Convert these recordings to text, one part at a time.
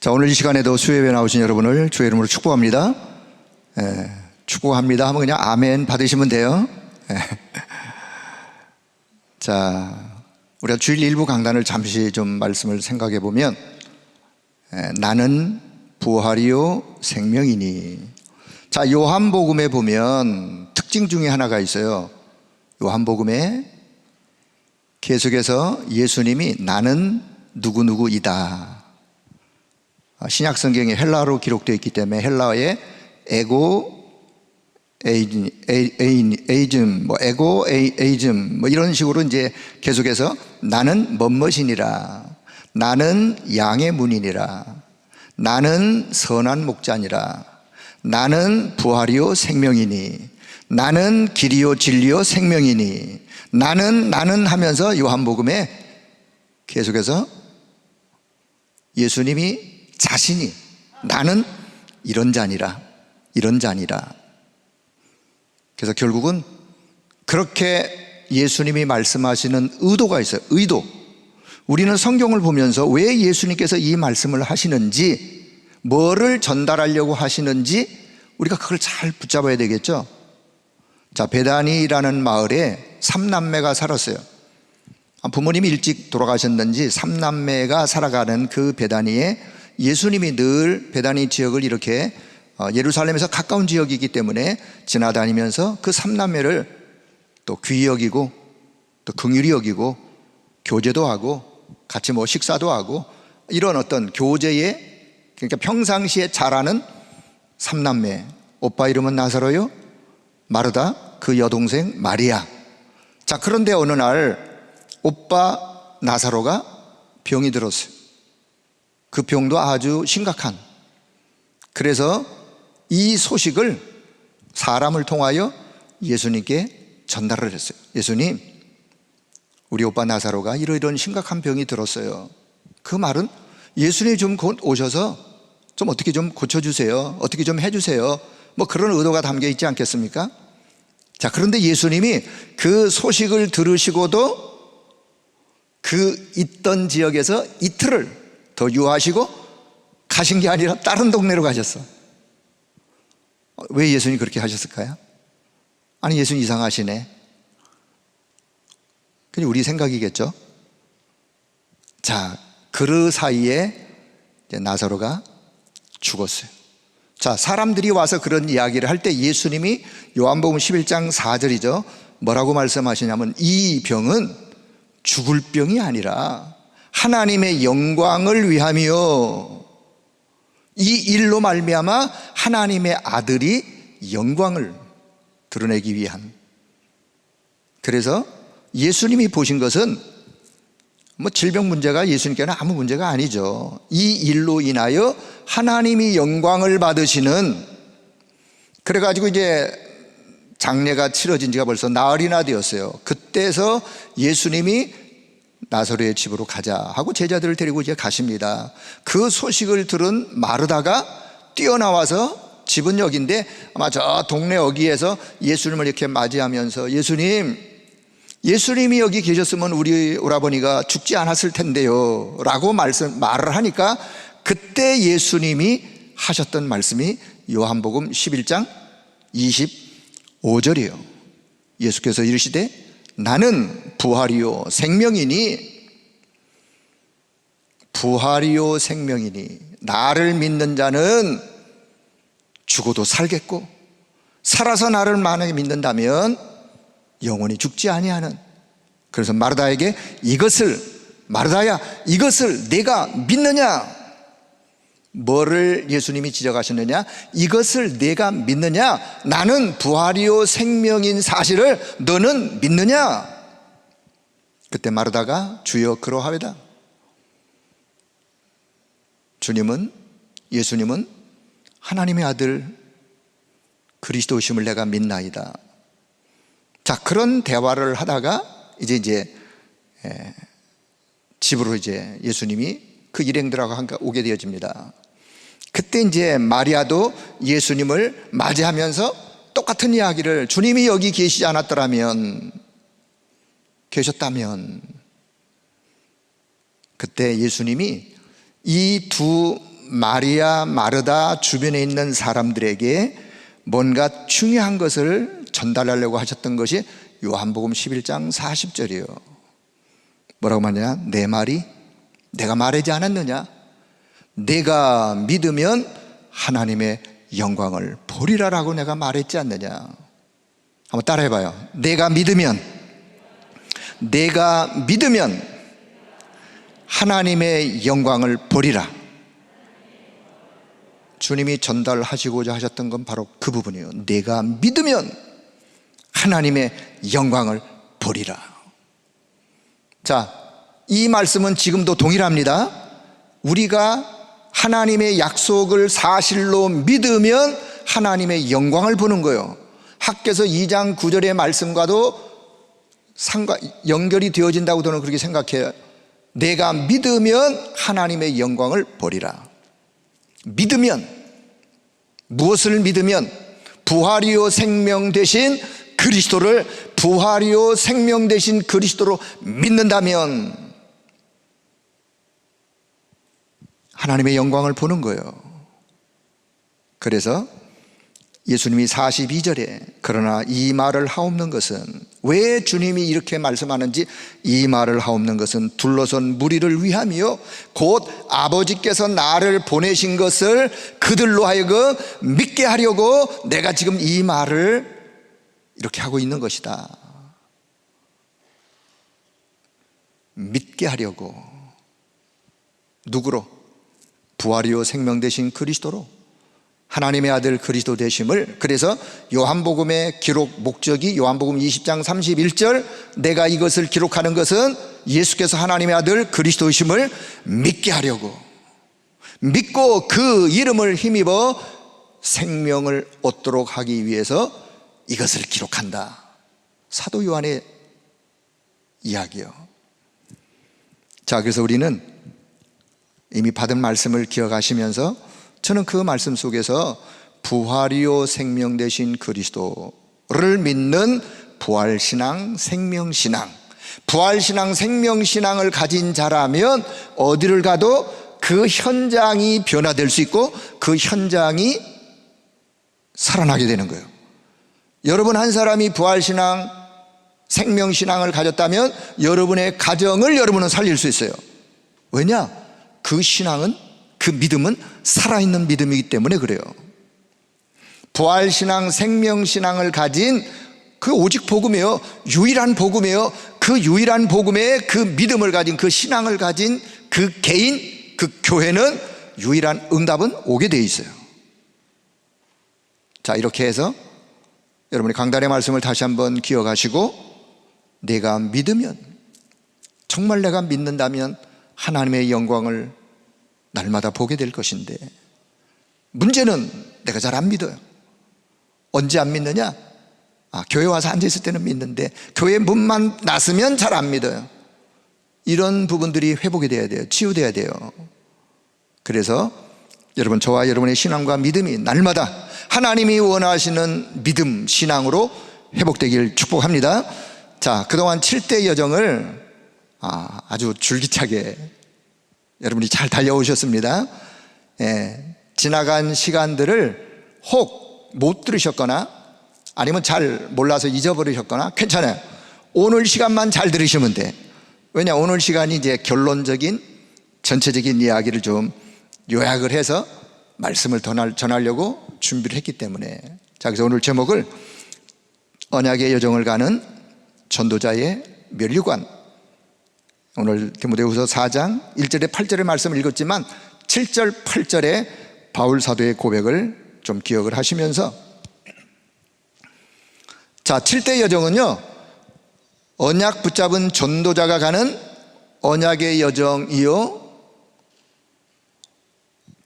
자, 오늘 이 시간에도 수요예배 나오신 여러분을 주의 이름으로 축복합니다. 축복합니다 하면 그냥 아멘 받으시면 돼요. 자, 우리가 주일 일부 강단을 잠시 좀 말씀을 생각해 보면, 나는 부활이요 생명이니. 자, 요한복음에 보면 특징 중에 하나가 있어요. 요한복음에 계속해서 예수님이 나는 누구누구이다. 신약 성경에 헬라어로 기록되어 있기 때문에 헬라어의 에이즘, 뭐 이런 식으로 이제 계속해서 나는 뭐뭇이니라, 나는 양의 문이니라, 나는 선한 목자니라, 나는 부활이요 생명이니, 나는 길이요 진리요 생명이니, 나는 하면서 요한복음에 계속해서 예수님이 자신이 나는 이런 자니라, 이런 자니라. 그래서 결국은 그렇게 예수님이 말씀하시는 의도가 있어요. 의도. 우리는 성경을 보면서 왜 예수님께서 이 말씀을 하시는지, 뭐를 전달하려고 하시는지 우리가 그걸 잘 붙잡아야 되겠죠. 자, 베다니라는 마을에 3남매가 살았어요. 부모님이 일찍 돌아가셨는지 3남매가 살아가는 그 베다니에 예수님이 늘 베다니 지역을 이렇게 예루살렘에서 가까운 지역이기 때문에 지나다니면서 그 3남매를 또 귀히 여기고 또 긍휼히 여기고 교제도 하고 같이 식사도 하고 이런 어떤 교제에, 그러니까 평상시에 잘하는 3남매. 오빠 이름은 나사로요, 마르다, 그 여동생 마리아. 자, 그런데 어느 날 오빠 나사로가 병이 들었어요. 그 병도 아주 심각한. 그래서 이 소식을 사람을 통하여 예수님께 전달을 했어요. 예수님, 우리 오빠 나사로가 이러이러한 심각한 병이 들었어요. 그 말은 예수님이 좀 곧 오셔서 좀 어떻게 좀 고쳐주세요, 어떻게 좀 해주세요, 뭐 그런 의도가 담겨 있지 않겠습니까? 자, 그런데 예수님이 그 소식을 들으시고도 그 있던 지역에서 이틀을 더 유하시고 가신 게 아니라 다른 동네로 가셨어. 왜 예수님이 그렇게 하셨을까요? 아니, 예수님 이상하시네. 그냥 우리 생각이겠죠. 자, 그 사이에 이제 나사로가 죽었어요. 자, 사람들이 와서 그런 이야기를 할 때 예수님이 요한복음 11장 4절이죠. 뭐라고 말씀하시냐면, 이 병은 죽을 병이 아니라 하나님의 영광을 위하며, 이 일로 말미암아 하나님의 아들이 영광을 드러내기 위한. 그래서 예수님이 보신 것은 질병 문제가 예수님께는 아무 문제가 아니죠. 이 일로 인하여 하나님이 영광을 받으시는. 그래가지고 이제 장례가 치러진 지가 벌써 나흘이나 되었어요. 그때서 예수님이 나사로의 집으로 가자 하고 제자들을 데리고 이제 가십니다. 그 소식을 들은 마르다가 뛰어나와서, 집은 여기인데 아마 저 동네 어귀에서 예수님을 이렇게 맞이하면서, 예수님이 여기 계셨으면 우리 오라버니가 죽지 않았을 텐데요 라고 말을 하니까, 그때 예수님이 하셨던 말씀이 요한복음 11장 25절이에요. 예수께서 이르시되 나는 부활이요 생명이니, 부활이요 생명이니, 나를 믿는 자는 죽어도 살겠고 살아서 나를 만약에 믿는다면 영원히 죽지 아니하는. 그래서 마르다에게 마르다야, 이것을 내가 믿느냐? 뭐를 예수님이 지적하셨느냐? 이것을 내가 믿느냐? 나는 부활이요 생명인 사실을 너는 믿느냐? 그때 마르다가 주여 그러하외다. 예수님은 하나님의 아들 그리스도이심을 내가 믿나이다. 자, 그런 대화를 하다가 이제 집으로 이제 예수님이 그 일행들하고 함께 오게 되어집니다. 그때 이제 마리아도 예수님을 맞이하면서 똑같은 이야기를, 주님이 여기 계셨다면 그때 예수님이 이 두 마리아, 마르다 주변에 있는 사람들에게 뭔가 중요한 것을 전달하려고 하셨던 것이 요한복음 11장 40절이에요. 뭐라고 말하냐? 내 말이 내가 말하지 않았느냐? 내가 믿으면 하나님의 영광을 보리라라고 내가 말했지 않느냐? 한번 따라해봐요. 내가 믿으면 하나님의 영광을 보리라. 주님이 전달하시고자 하셨던 건 바로 그 부분이에요. 내가 믿으면 하나님의 영광을 보리라. 자, 이 말씀은 지금도 동일합니다. 우리가 하나님의 약속을 사실로 믿으면 하나님의 영광을 보는 거예요. 학개서 2장 9절의 말씀과도 연결이 되어진다고 저는 그렇게 생각해요. 내가 믿으면 하나님의 영광을 보리라. 믿으면, 무엇을 믿으면? 부활이요 생명 되신 그리스도를, 부활이요 생명 되신 그리스도로 믿는다면 하나님의 영광을 보는 거예요. 그래서 예수님이 42절에 그러나 이 말을 하옵는 것은, 왜 주님이 이렇게 말씀하는지, 이 말을 하옵는 것은 둘러선 무리를 위함이요 곧 아버지께서 나를 보내신 것을 그들로 하여금 믿게 하려고 내가 지금 이 말을 이렇게 하고 있는 것이다. 믿게 하려고. 누구로? 부활이요 생명 되신 그리스도로, 하나님의 아들 그리스도 되심을. 그래서 요한복음의 기록 목적이 요한복음 20장 31절, 내가 이것을 기록하는 것은 예수께서 하나님의 아들 그리스도이심을 믿게 하려고, 믿고 그 이름을 힘입어 생명을 얻도록 하기 위해서 이것을 기록한다. 사도 요한의 이야기요. 자, 그래서 우리는 이미 받은 말씀을 기억하시면서 저는 그 말씀 속에서 부활이요 생명 되신 그리스도를 믿는 부활신앙, 생명신앙, 부활신앙, 생명신앙을 가진 자라면 어디를 가도 그 현장이 변화될 수 있고 그 현장이 살아나게 되는 거예요. 여러분 한 사람이 부활신앙, 생명신앙을 가졌다면 여러분의 가정을 여러분은 살릴 수 있어요. 왜냐? 그 신앙은, 그 믿음은 살아있는 믿음이기 때문에 그래요. 부활신앙, 생명신앙을 가진 그 오직 복음이에요. 유일한 복음이에요. 그 유일한 복음에 그 믿음을 가진, 그 신앙을 가진 그 개인, 그 교회는 유일한 응답은 오게 돼 있어요. 자, 이렇게 해서 여러분이 강단의 말씀을 다시 한번 기억하시고, 내가 믿으면, 정말 내가 믿는다면 하나님의 영광을 날마다 보게 될 것인데, 문제는 내가 잘 안 믿어요. 언제 안 믿느냐? 교회 와서 앉아있을 때는 믿는데 교회 문만 나서면 잘 안 믿어요. 이런 부분들이 회복이 돼야 돼요. 치유돼야 돼요. 그래서 여러분, 저와 여러분의 신앙과 믿음이 날마다 하나님이 원하시는 믿음, 신앙으로 회복되길 축복합니다. 자, 그동안 7대 여정을 아주 줄기차게 여러분이 잘 달려오셨습니다. 지나간 시간들을 혹 못 들으셨거나 아니면 잘 몰라서 잊어버리셨거나 괜찮아요. 오늘 시간만 잘 들으시면 돼. 왜냐, 오늘 시간이 이제 결론적인 전체적인 이야기를 좀 요약을 해서 말씀을 전하려고 준비를 했기 때문에. 자, 그래서 오늘 제목을 언약의 여정을 가는 전도자의 면류관, 오늘 디모데후서 4장 1절에 8절의 말씀을 읽었지만 7절 8절에 바울 사도의 고백을 좀 기억을 하시면서, 자, 7대 여정은요, 언약 붙잡은 전도자가 가는 언약의 여정이요,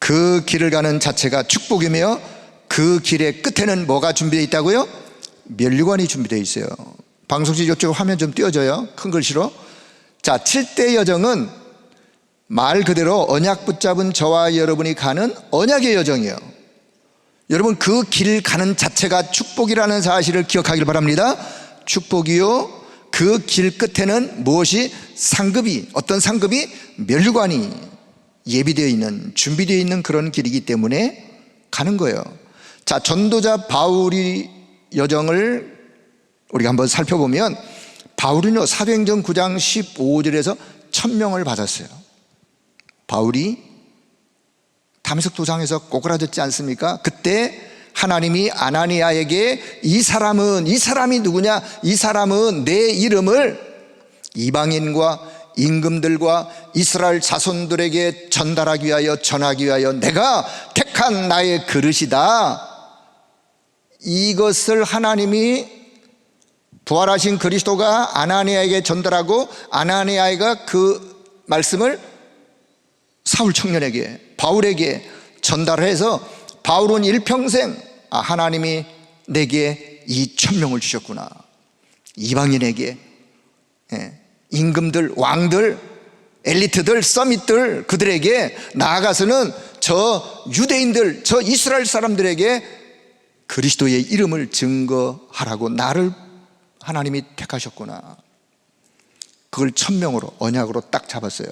그 길을 가는 자체가 축복이며 그 길의 끝에는 뭐가 준비되어 있다고요? 면류관이 준비되어 있어요. 방송실 이쪽 화면 좀 띄워줘요, 큰 글씨로. 자, 7대 여정은 말 그대로 언약 붙잡은 저와 여러분이 가는 언약의 여정이에요. 여러분, 그 길 가는 자체가 축복이라는 사실을 기억하길 바랍니다. 축복이요, 그 길 끝에는 무엇이? 상급이, 어떤 상급이? 면류관이 예비되어 있는, 준비되어 있는 그런 길이기 때문에 가는 거예요. 자, 전도자 바울의 여정을 우리가 한번 살펴보면 바울은요, 사도행전 9장 15절에서 천명을 받았어요. 바울이 다메섹 도상에서 꼬꾸라졌지 않습니까? 그때 하나님이 아나니아에게 이 사람이 누구냐? 이 사람은 내 이름을 이방인과 임금들과 이스라엘 자손들에게 전달하기 위하여, 전하기 위하여 내가 택한 나의 그릇이다. 이것을 하나님이 부활하신 그리스도가 아나니아에게 전달하고, 아나니아가 그 말씀을 사울 청년에게, 바울에게 전달해서 바울은 일평생 하나님이 내게 이 천명을 주셨구나. 이방인에게, 임금들, 왕들, 엘리트들, 서밋들, 그들에게, 나아가서는 저 유대인들, 저 이스라엘 사람들에게 그리스도의 이름을 증거하라고 나를 하나님이 택하셨구나. 그걸 천명으로, 언약으로 딱 잡았어요.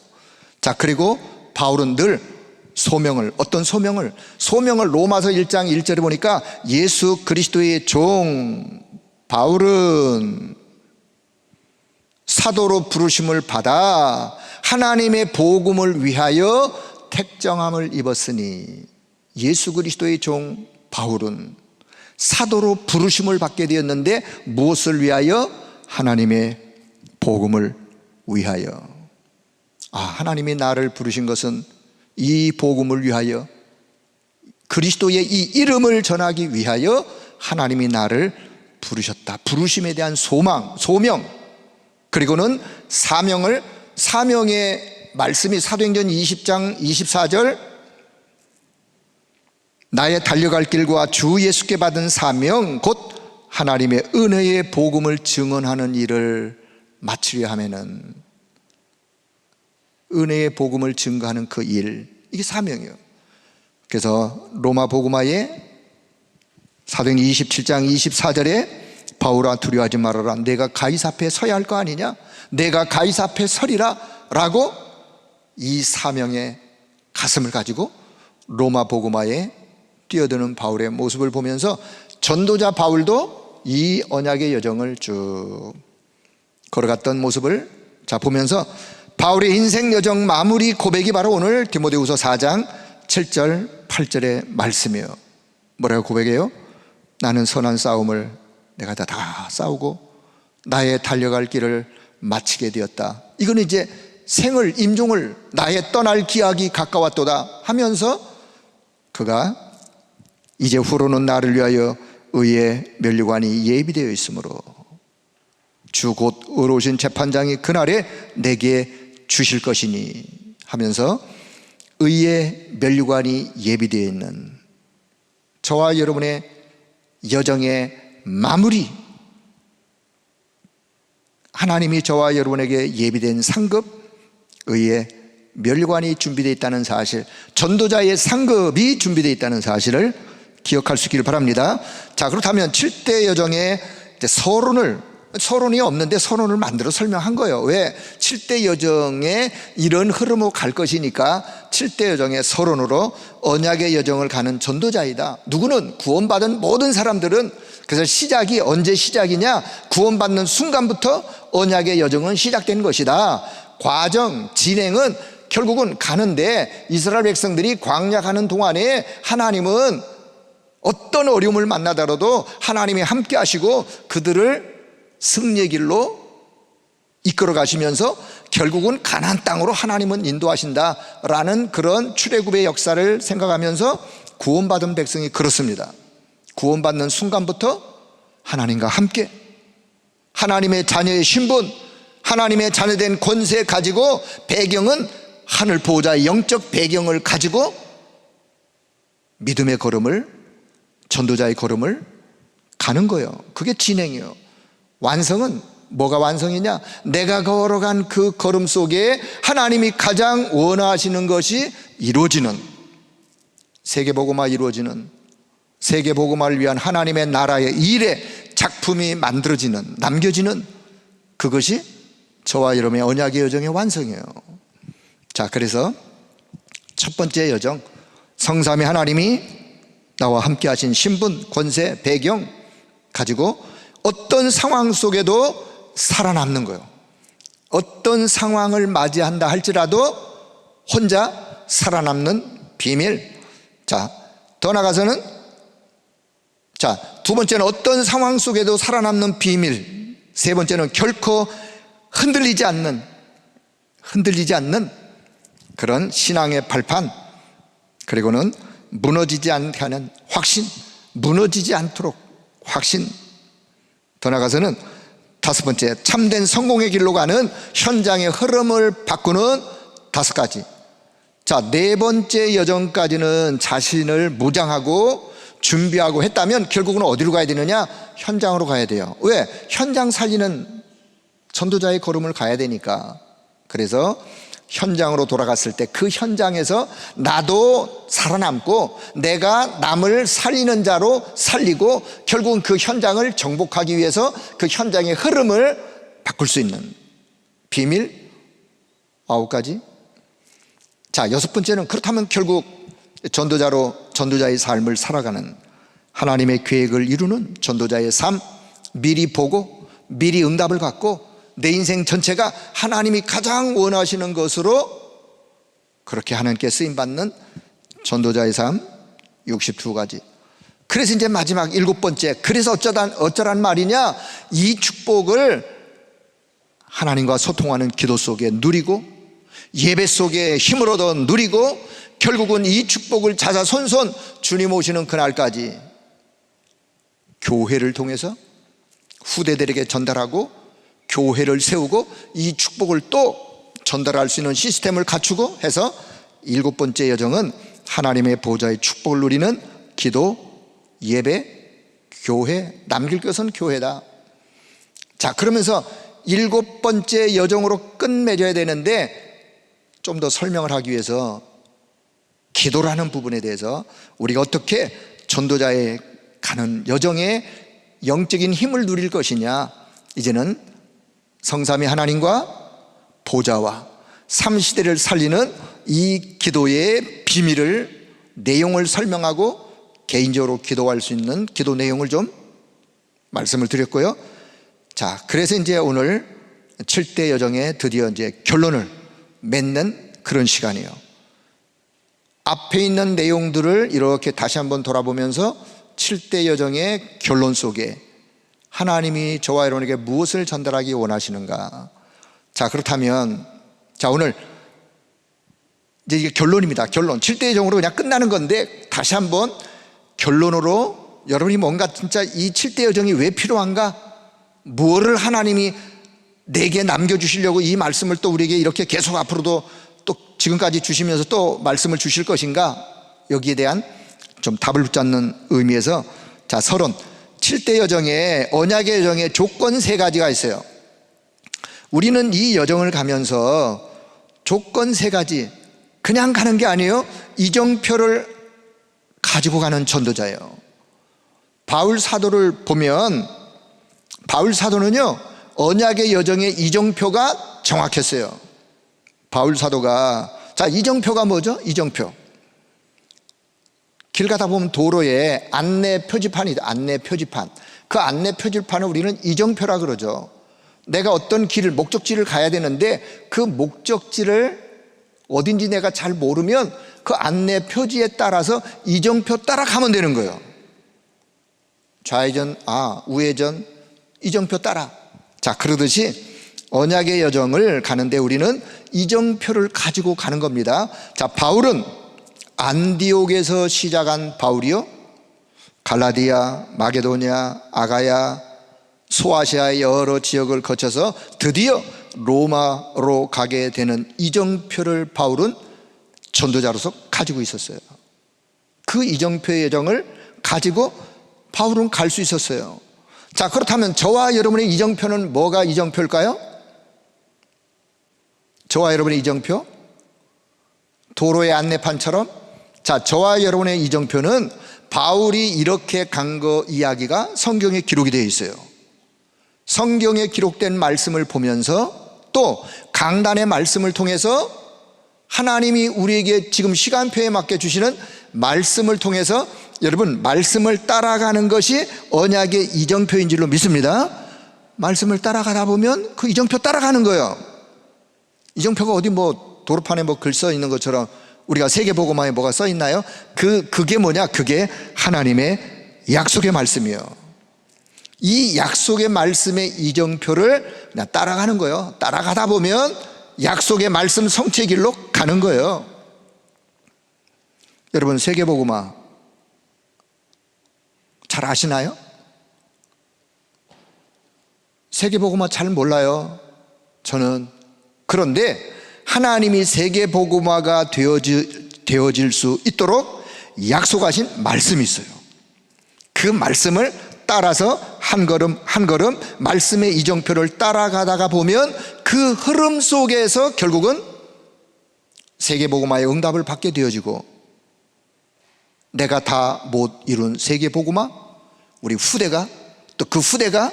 자, 그리고 바울은 늘 소명을, 어떤 소명을? 소명을 로마서 1장 1절에 보니까 예수 그리스도의 종 바울은 사도로 부르심을 받아 하나님의 복음을 위하여 택정함을 입었으니, 예수 그리스도의 종 바울은 사도로 부르심을 받게 되었는데 무엇을 위하여? 하나님의 복음을 위하여. 하나님이 나를 부르신 것은 이 복음을 위하여, 그리스도의 이 이름을 전하기 위하여 하나님이 나를 부르셨다. 부르심에 대한 소명, 그리고는 사명의 말씀이 사도행전 20장 24절, 나의 달려갈 길과 주 예수께 받은 사명 곧 하나님의 은혜의 복음을 증언하는 일을 마치려 하면은, 은혜의 복음을 증거하는 그 일, 이게 사명이에요. 그래서 로마 복음화에 사도행전 27장 24절에 바울아 두려워하지 말아라, 내가 가이사 앞에 서야 할 거 아니냐? 내가 가이사 앞에 서리라 라고 이 사명의 가슴을 가지고 로마 복음화에 뛰어드는 바울의 모습을 보면서 전도자 바울도 이 언약의 여정을 쭉 걸어갔던 모습을 보면서 바울의 인생 여정 마무리 고백이 바로 오늘 디모데후서 4장 7절 8절의 말씀이에요. 뭐라고 고백해요? 나는 선한 싸움을 내가 다 싸우고 나의 달려갈 길을 마치게 되었다. 이건 이제 생을, 임종을, 나의 떠날 기약이 가까웠도다 하면서 그가 이제 후로는 나를 위하여 의의 면류관이 예비되어 있으므로 주 곧 의로우신 재판장이 그날에 내게 주실 것이니 하면서 의의 면류관이 예비되어 있는 저와 여러분의 여정의 마무리, 하나님이 저와 여러분에게 예비된 상급, 의의 면류관이 준비되어 있다는 사실, 전도자의 상급이 준비되어 있다는 사실을 기억할 수 있기를 바랍니다. 자, 그렇다면 7대 여정의 서론이 없는데 서론을 만들어 설명한 거예요. 왜? 7대 여정에 이런 흐름으로 갈 것이니까 7대 여정의 서론으로 언약의 여정을 가는 전도자이다. 누구는? 구원받은 모든 사람들은. 그래서 시작이 언제 시작이냐? 구원받는 순간부터 언약의 여정은 시작된 것이다. 과정, 진행은 결국은 가는데, 이스라엘 백성들이 광야 가는 동안에 하나님은 어떤 어려움을 만나더라도 하나님이 함께 하시고 그들을 승리의 길로 이끌어 가시면서 결국은 가나안 땅으로 하나님은 인도하신다라는 그런 출애굽의 역사를 생각하면서 구원받은 백성이 그렇습니다. 구원받는 순간부터 하나님과 함께, 하나님의 자녀의 신분, 하나님의 자녀된 권세 가지고, 배경은 하늘 보호자의 영적 배경을 가지고 믿음의 걸음을, 전도자의 걸음을 가는 거예요. 그게 진행이에요. 완성은 뭐가 완성이냐? 내가 걸어간 그 걸음 속에 하나님이 가장 원하시는 것이 이루어지는, 세계복음화 이루어지는, 세계복음화를 위한 하나님의 나라의 일의 작품이 만들어지는, 남겨지는, 그것이 저와 여러분의 언약의 여정의 완성이에요. 자, 그래서 첫 번째 여정, 성삼위 하나님이 나와 함께 하신 신분, 권세, 배경 가지고 어떤 상황 속에도 살아남는 거예요. 어떤 상황을 맞이한다 할지라도 혼자 살아남는 비밀. 자, 더 나아가서는, 자, 두 번째는 어떤 상황 속에도 살아남는 비밀. 세 번째는 결코 흔들리지 않는 그런 신앙의 발판. 그리고는 무너지지 않게 하는 확신, 무너지지 않도록 확신. 더 나아가서는 다섯 번째, 참된 성공의 길로 가는 현장의 흐름을 바꾸는 다섯 가지. 자, 네 번째 여정까지는 자신을 무장하고 준비하고 했다면 결국은 어디로 가야 되느냐? 현장으로 가야 돼요. 왜? 현장 살리는 전도자의 걸음을 가야 되니까. 그래서 현장으로 돌아갔을 때 그 현장에서 나도 살아남고 내가 남을 살리는 자로 살리고 결국은 그 현장을 정복하기 위해서 그 현장의 흐름을 바꿀 수 있는 비밀 9가지. 자, 여섯 번째는 그렇다면 결국 전도자의 삶을 살아가는, 하나님의 계획을 이루는 전도자의 삶, 미리 보고 미리 응답을 갖고 내 인생 전체가 하나님이 가장 원하시는 것으로 그렇게 하나님께 쓰임받는 전도자의 삶 62가지. 그래서 이제 마지막 일곱 번째, 그래서 어쩌란 말이냐? 이 축복을 하나님과 소통하는 기도 속에 누리고 예배 속에 힘을 얻어 누리고 결국은 이 축복을 자자손손 주님 오시는 그날까지 교회를 통해서 후대들에게 전달하고 교회를 세우고 이 축복을 또 전달할 수 있는 시스템을 갖추고 해서 일곱 번째 여정은 하나님의 보좌의 축복을 누리는 기도, 예배, 교회, 남길 것은 교회다. 자, 그러면서 일곱 번째 여정으로 끝맺어야 되는데 좀 더 설명을 하기 위해서 기도라는 부분에 대해서 우리가 어떻게 전도자의 가는 여정에 영적인 힘을 누릴 것이냐, 이제는 성삼위 하나님과 보좌와 삼시대를 살리는 이 기도의 비밀을, 내용을 설명하고 개인적으로 기도할 수 있는 기도 내용을 좀 말씀을 드렸고요. 자, 그래서 이제 오늘 7대 여정에 드디어 이제 결론을 맺는 그런 시간이에요. 앞에 있는 내용들을 이렇게 다시 한번 돌아보면서 7대 여정의 결론 속에 하나님이 저와 여러분에게 무엇을 전달하기 원하시는가. 자, 그렇다면 자, 오늘 이제 이게 결론입니다. 결론. 7대 여정으로 그냥 끝나는 건데 다시 한번 결론으로 여러분이 뭔가 진짜 이 7대 여정이 왜 필요한가, 무엇을 하나님이 내게 남겨주시려고 이 말씀을 또 우리에게 이렇게 계속 앞으로도 또 지금까지 주시면서 또 말씀을 주실 것인가, 여기에 대한 좀 답을 붙잡는 의미에서 자, 7대 여정에, 언약의 여정에 조건 3가지가 있어요. 우리는 이 여정을 가면서 조건 3가지, 그냥 가는 게 아니에요. 이정표를 가지고 가는 전도자예요. 바울 사도를 보면 바울 사도는요, 언약의 여정의 이정표가 정확했어요. 바울 사도가, 자, 이정표가 뭐죠? 이정표. 길 가다 보면 도로에 안내 표지판이 있다. 안내 표지판. 그 안내 표지판을 우리는 이정표라 그러죠. 내가 어떤 길을, 목적지를 가야 되는데 그 목적지를 어딘지 내가 잘 모르면 그 안내 표지에 따라서 이정표 따라가면 되는 거예요. 좌회전, 우회전, 이정표 따라. 자, 그러듯이 언약의 여정을 가는데 우리는 이정표를 가지고 가는 겁니다. 자, 바울은 안디옥에서 시작한 바울이요, 갈라디아, 마게도냐, 아가야, 소아시아의 여러 지역을 거쳐서 드디어 로마로 가게 되는 이정표를 바울은 전도자로서 가지고 있었어요. 그 이정표의 여정을 가지고 바울은 갈 수 있었어요. 자, 그렇다면 저와 여러분의 이정표는 뭐가 이정표일까요? 저와 여러분의 이정표? 도로의 안내판처럼? 자, 저와 여러분의 이정표는 바울이 이렇게 간 거 이야기가 성경에 기록이 되어 있어요. 성경에 기록된 말씀을 보면서 또 강단의 말씀을 통해서 하나님이 우리에게 지금 시간표에 맞게 주시는 말씀을 통해서 여러분 말씀을 따라가는 것이 언약의 이정표인 줄로 믿습니다. 말씀을 따라가다 보면 그 이정표 따라가는 거예요. 이정표가 어디 뭐 도로판에 뭐 글 써 있는 것처럼 우리가 세계복음화에 뭐가 써 있나요? 그게 뭐냐? 그게 하나님의 약속의 말씀이에요. 이 약속의 말씀의 이정표를 그냥 따라가는 거예요. 따라가다 보면 약속의 말씀 성취의 길로 가는 거예요. 여러분 세계복음화 잘 아시나요? 세계복음화 잘 몰라요. 저는. 그런데 하나님이 세계복음화가 되어질 수 있도록 약속하신 말씀이 있어요. 그 말씀을 따라서 한 걸음 한 걸음 말씀의 이정표를 따라가다가 보면 그 흐름 속에서 결국은 세계복음화의 응답을 받게 되어지고, 내가 다 못 이룬 세계복음화, 우리 후대가 또 그 후대가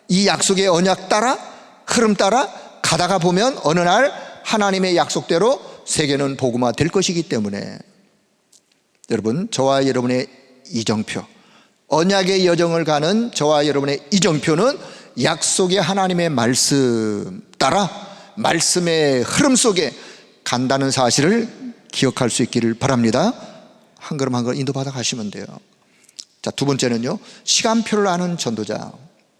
이 약속의 언약 따라 흐름 따라 가다가 보면 어느 날 하나님의 약속대로 세계는 복음화 될 것이기 때문에 여러분, 저와 여러분의 이정표, 언약의 여정을 가는 저와 여러분의 이정표는 약속의 하나님의 말씀 따라 말씀의 흐름 속에 간다는 사실을 기억할 수 있기를 바랍니다. 한 걸음 한 걸음 인도받아 가시면 돼요. 자, 두 번째는요, 시간표를 아는 전도자.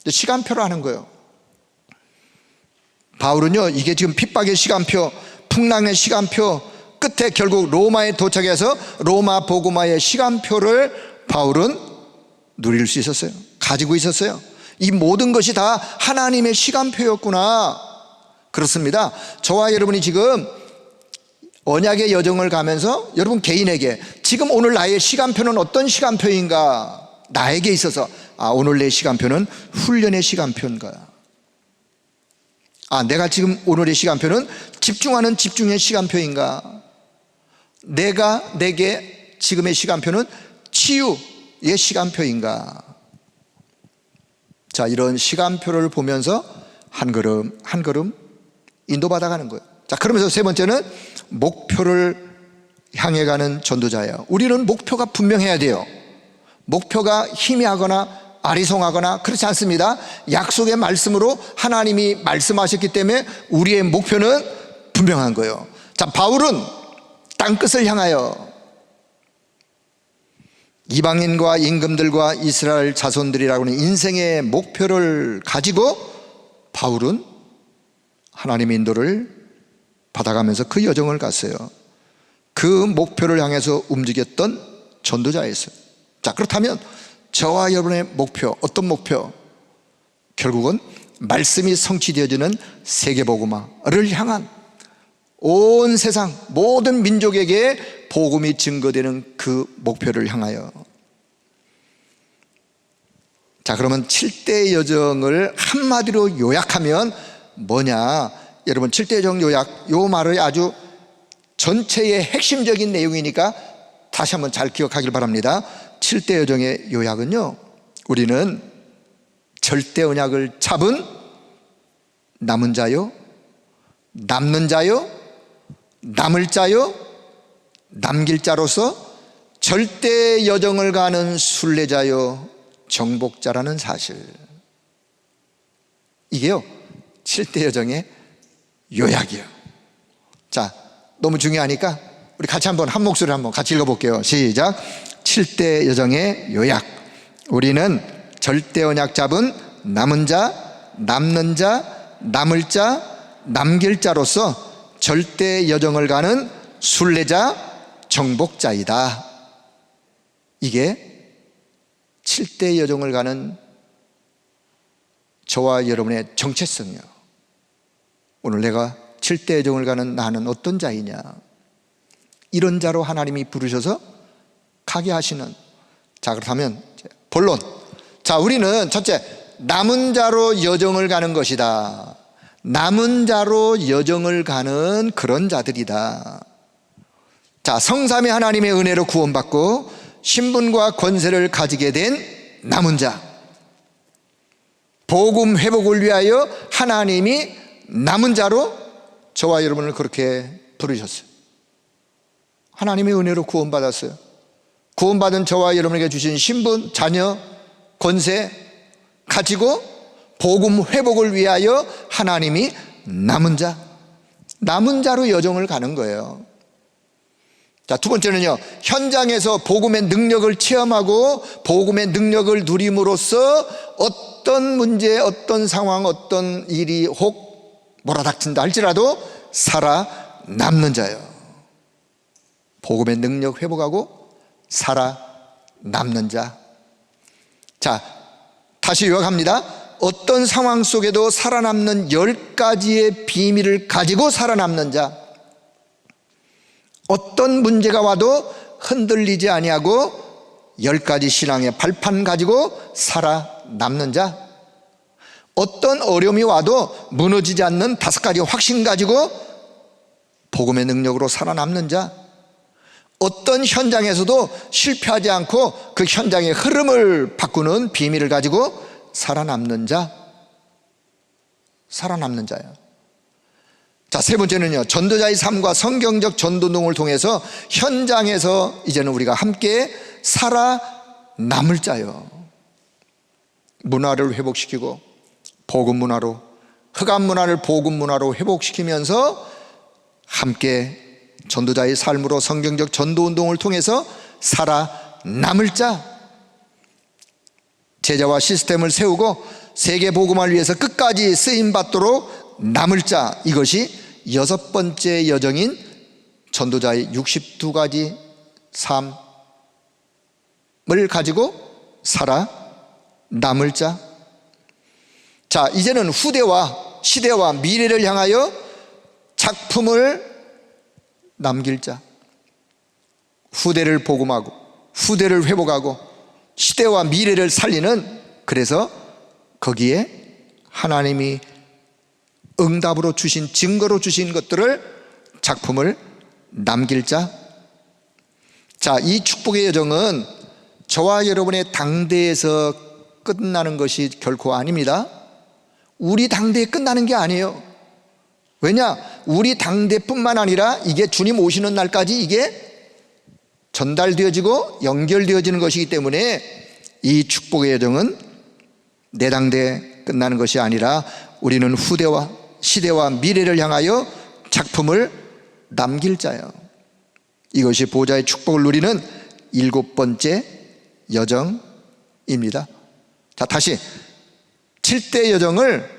시간표를 아는 거예요. 바울은요, 이게 지금 핍박의 시간표, 풍랑의 시간표 끝에 결국 로마에 도착해서 로마 복음화의 시간표를 바울은 누릴 수 있었어요. 가지고 있었어요. 이 모든 것이 다 하나님의 시간표였구나. 그렇습니다. 저와 여러분이 지금 언약의 여정을 가면서 여러분 개인에게 지금 오늘 나의 시간표는 어떤 시간표인가, 나에게 있어서 오늘 내 시간표는 훈련의 시간표인가, 내가 지금 오늘의 시간표는 집중하는 집중의 시간표인가, 내게 지금의 시간표는 치유의 시간표인가. 자, 이런 시간표를 보면서 한 걸음 한 걸음 인도받아 가는 거예요. 자, 그러면서 세 번째는 목표를 향해 가는 전도자예요. 우리는 목표가 분명해야 돼요. 목표가 희미하거나 아리송하거나 그렇지 않습니다. 약속의 말씀으로 하나님이 말씀하셨기 때문에 우리의 목표는 분명한 거예요. 자, 바울은 땅끝을 향하여 이방인과 임금들과 이스라엘 자손들이라고 하는 인생의 목표를 가지고 바울은 하나님의 인도를 받아가면서 그 여정을 갔어요. 그 목표를 향해서 움직였던 전도자였어요. 자, 그렇다면 저와 여러분의 목표, 어떤 목표? 결국은 말씀이 성취되어지는 세계복음화를 향한, 온 세상 모든 민족에게 복음이 증거되는 그 목표를 향하여. 자, 그러면 7대 여정을 한마디로 요약하면 뭐냐? 여러분, 7대 여정 요약, 요 말이 아주 전체의 핵심적인 내용이니까 다시 한번 잘 기억하길 바랍니다. 7대 여정의 요약은요, 우리는 절대 언약을 잡은 남은 자요, 남는 자요, 남을 자요, 남길 자로서 절대 여정을 가는 순례자요, 정복자라는 사실. 이게요 7대 여정의 요약이에요. 자, 너무 중요하니까 우리 같이 한번 한 목소리로 한번 같이 읽어볼게요. 시작. 7대 여정의 요약. 우리는 절대 언약 잡은 남은 자, 남는 자, 남을 자, 남길 자로서 절대 여정을 가는 순례자, 정복자이다. 이게 7대 여정을 가는 저와 여러분의 정체성이에요. 오늘 내가 7대 여정을 가는 나는 어떤 자이냐, 이런 자로 하나님이 부르셔서 가게 하시는. 자, 그렇다면 본론. 자, 우리는 첫째, 남은 자로 여정을 가는 것이다. 남은 자로 여정을 가는 그런 자들이다. 자, 성삼위 하나님의 은혜로 구원받고 신분과 권세를 가지게 된 남은 자, 복음 회복을 위하여 하나님이 남은 자로 저와 여러분을 그렇게 부르셨어요. 하나님의 은혜로 구원받았어요. 구원받은 저와 여러분에게 주신 신분, 자녀, 권세 가지고 복음 회복을 위하여 하나님이 남은 자로 여정을 가는 거예요. 자, 두 번째는요, 현장에서 복음의 능력을 체험하고 복음의 능력을 누림으로써 어떤 문제, 어떤 상황, 어떤 일이 혹 몰아닥친다 할지라도 살아남는 자예요. 복음의 능력 회복하고 살아남는 자. 자, 다시 요약합니다. 어떤 상황 속에도 살아남는 10가지의 비밀을 가지고 살아남는 자. 어떤 문제가 와도 흔들리지 아니하고 10가지 신앙의 발판 가지고 살아남는 자. 어떤 어려움이 와도 무너지지 않는 5가지 확신 가지고 복음의 능력으로 살아남는 자. 어떤 현장에서도 실패하지 않고 그 현장의 흐름을 바꾸는 비밀을 가지고 살아남는 자. 살아남는 자예요. 자, 세 번째는요, 전도자의 삶과 성경적 전도운동을 통해서 현장에서 이제는 우리가 함께 살아남을 자요. 문화를 회복시키고 복음 문화로, 흑암 문화를 복음 문화로 회복시키면서 함께 전도자의 삶으로 성경적 전도운동을 통해서 살아남을 자. 제자와 시스템을 세우고 세계 복음화를 위해서 끝까지 쓰임받도록 남을 자. 이것이 6번째 여정인 전도자의 62가지 삶을 가지고 살아남을 자. 자, 이제는 후대와 시대와 미래를 향하여 작품을 남길 자. 후대를 복음하고 후대를 회복하고 시대와 미래를 살리는, 그래서 거기에 하나님이 응답으로 주신, 증거로 주신 것들을, 작품을 남길 자. 자, 이 축복의 여정은 저와 여러분의 당대에서 끝나는 것이 결코 아닙니다. 우리 당대에 끝나는 게 아니에요. 왜냐? 우리 당대뿐만 아니라 이게 주님 오시는 날까지 이게 전달되어지고 연결되어지는 것이기 때문에 이 축복의 여정은 내 당대에 끝나는 것이 아니라 우리는 후대와 시대와 미래를 향하여 작품을 남길 자예요. 이것이 보좌의 축복을 누리는 7번째 여정입니다. 자, 다시 7대 여정을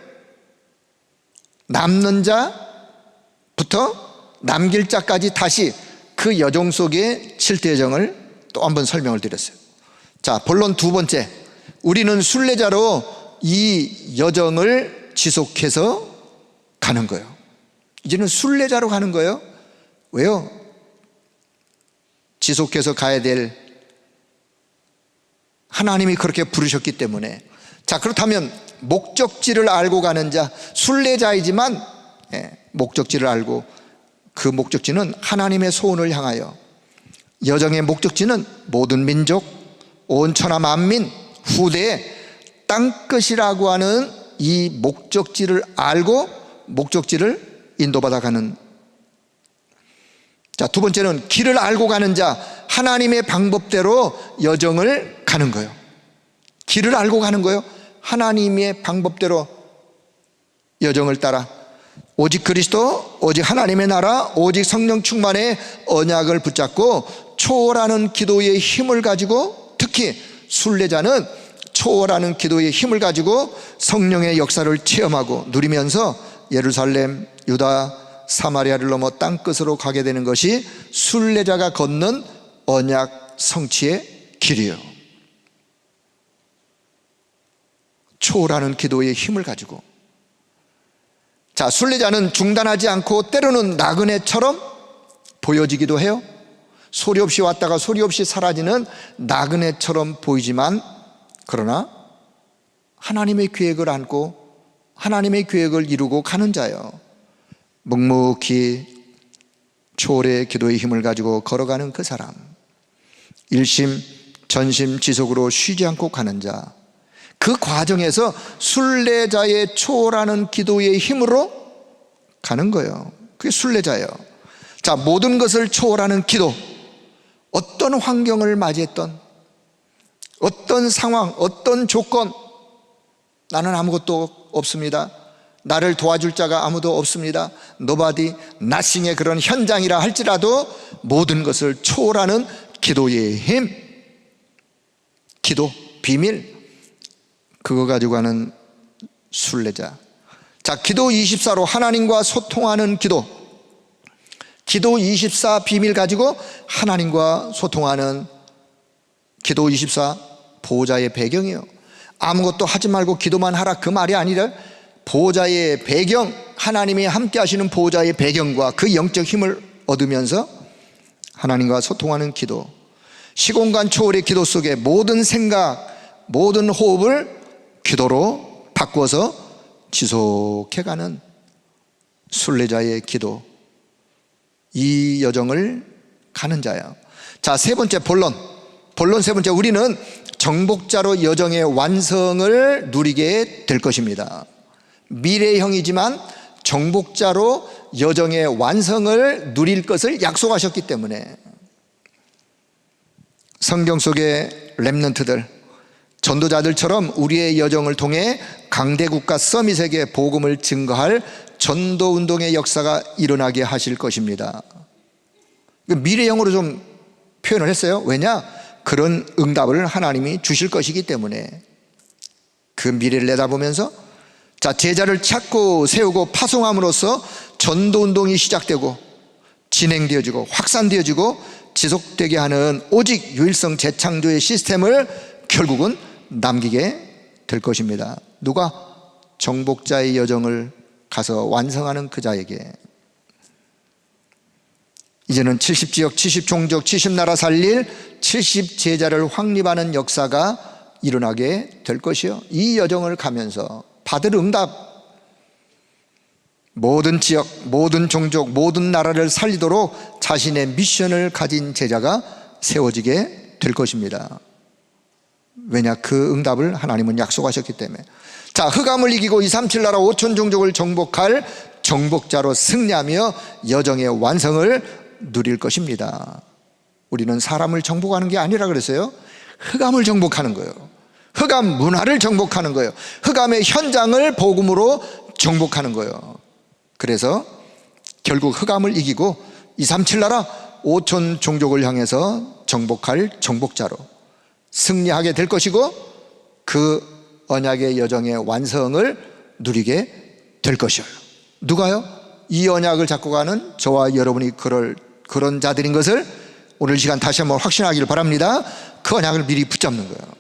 남는 자부터 남길 자까지 다시 그 여정 속의 7대 여정을 또 한번 설명을 드렸어요. 자, 본론 두 번째, 우리는 순례자로 이 여정을 지속해서 가는 거예요. 이제는 순례자로 가는 거예요. 왜요? 지속해서 가야 될, 하나님이 그렇게 부르셨기 때문에. 자, 그렇다면 목적지를 알고 가는 자, 순례자이지만 목적지를 알고, 그 목적지는 하나님의 소원을 향하여, 여정의 목적지는 모든 민족, 온 천하 만민, 후대의 땅끝이라고 하는 이 목적지를 알고 목적지를 인도받아 가는. 자, 두 번째는 길을 알고 가는 자, 하나님의 방법대로 여정을 가는 거예요. 길을 알고 가는 거예요. 하나님의 방법대로 여정을 따라 오직 그리스도, 오직 하나님의 나라, 오직 성령 충만의 언약을 붙잡고 초월하는 기도의 힘을 가지고, 특히 순례자는 초월하는 기도의 힘을 가지고 성령의 역사를 체험하고 누리면서 예루살렘, 유다, 사마리아를 넘어 땅끝으로 가게 되는 것이 순례자가 걷는 언약 성취의 길이에요. 초월하는 기도의 힘을 가지고. 자, 순례자는 중단하지 않고 때로는 나그네처럼 보여지기도 해요. 소리 없이 왔다가 소리 없이 사라지는 나그네처럼 보이지만, 그러나 하나님의 계획을 안고 하나님의 계획을 이루고 가는 자예요. 묵묵히 초월의 기도의 힘을 가지고 걸어가는 그 사람, 일심 전심 지속으로 쉬지 않고 가는 자, 그 과정에서 순례자의 초월하는 기도의 힘으로 가는 거예요. 그게 순례자예요. 자, 모든 것을 초월하는 기도, 어떤 환경을 맞이했던, 어떤 상황, 어떤 조건, 나는 아무것도 없습니다. 나를 도와줄 자가 아무도 없습니다. Nobody, nothing의 그런 현장이라 할지라도 모든 것을 초월하는 기도의 힘, 기도, 비밀, 그거 가지고 하는 순례자. 자, 기도 24로 하나님과 소통하는 기도. 기도 24 비밀 가지고 하나님과 소통하는 기도 24 보호자의 배경이에요. 아무것도 하지 말고 기도만 하라 그 말이 아니라 보호자의 배경, 하나님이 함께 하시는 보호자의 배경과 그 영적 힘을 얻으면서 하나님과 소통하는 기도. 시공간 초월의 기도 속에 모든 생각, 모든 호흡을 기도로 바꾸어서 지속해가는 순례자의 기도. 이 여정을 가는 자야. 자, 세 번째 본론 세 번째, 우리는 정복자로 여정의 완성을 누리게 될 것입니다. 미래형이지만 정복자로 여정의 완성을 누릴 것을 약속하셨기 때문에 성경 속의 렘넌트들, 전도자들처럼 우리의 여정을 통해 강대국가 서밋에게 복음을 증거할 전도운동의 역사가 일어나게 하실 것입니다. 미래형으로 좀 표현을 했어요. 왜냐? 그런 응답을 하나님이 주실 것이기 때문에 그 미래를 내다보면서, 자, 제자를 찾고 세우고 파송함으로써 전도운동이 시작되고 진행되어지고 확산되어지고 지속되게 하는 오직 유일성 재창조의 시스템을 결국은 남기게 될 것입니다. 누가? 정복자의 여정을 가서 완성하는 그 자에게. 이제는 70지역, 70종족, 70나라 살릴 70제자를 확립하는 역사가 일어나게 될 것이요. 이 여정을 가면서 받을 응답, 모든 지역, 모든 종족, 모든 나라를 살리도록 자신의 미션을 가진 제자가 세워지게 될 것입니다. 왜냐? 그 응답을 하나님은 약속하셨기 때문에. 자, 흑암을 이기고 237 나라 5천 종족을 정복할 정복자로 승리하며 여정의 완성을 누릴 것입니다. 우리는 사람을 정복하는 게 아니라 그랬어요. 흑암을 정복하는 거예요. 흑암 문화를 정복하는 거예요. 흑암의 현장을 복음으로 정복하는 거예요. 그래서 결국 흑암을 이기고 237 나라 5천 종족을 향해서 정복할 정복자로 승리하게 될 것이고 그 언약의 여정의 완성을 누리게 될 것이에요. 누가요? 이 언약을 잡고 가는 저와 여러분이 그런 자들인 것을 오늘 시간 다시 한번 확신하기를 바랍니다. 그 언약을 미리 붙잡는 거예요.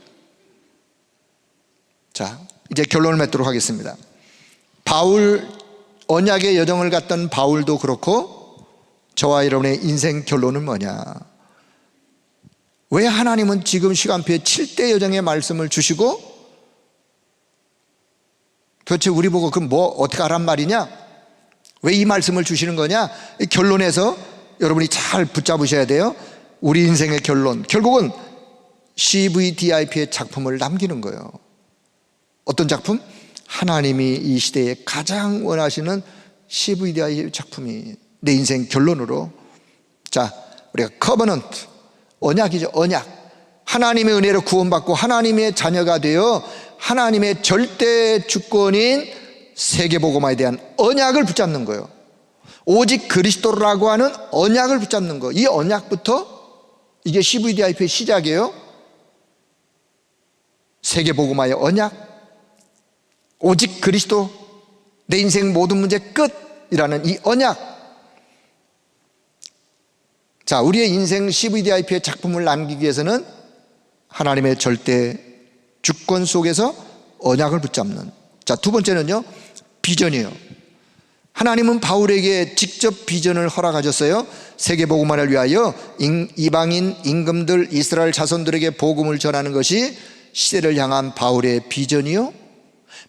자, 이제 결론을 맺도록 하겠습니다. 바울, 언약의 여정을 갔던 바울도 그렇고 저와 여러분의 인생 결론은 뭐냐? 왜 하나님은 지금 시간표에 7대 여정의 말씀을 주시고 도대체 우리 보고 그럼 뭐 어떻게 하란 말이냐? 왜 이 말씀을 주시는 거냐? 이 결론에서 여러분이 잘 붙잡으셔야 돼요. 우리 인생의 결론, 결국은 CVDIP의 작품을 남기는 거예요. 어떤 작품? 하나님이 이 시대에 가장 원하시는 CVDIP 작품이 내 인생 결론으로. 자, 우리가 커버넌트, 언약이죠. 언약. 하나님의 은혜로 구원받고 하나님의 자녀가 되어 하나님의 절대 주권인 세계복음화에 대한 언약을 붙잡는 거예요. 오직 그리스도라고 하는 언약을 붙잡는 거. 이 언약부터, 이게 CVDIP의 시작이에요. 세계복음화의 언약, 오직 그리스도, 내 인생 모든 문제 끝이라는 이 언약. 자, 우리의 인생 CVDIP의 작품을 남기기 위해서는 하나님의 절대 주권 속에서 언약을 붙잡는. 자, 두 번째는요, 비전이에요. 하나님은 바울에게 직접 비전을 허락하셨어요. 세계복음화를 위하여 이방인 임금들, 이스라엘 자손들에게 복음을 전하는 것이 시대를 향한 바울의 비전이요,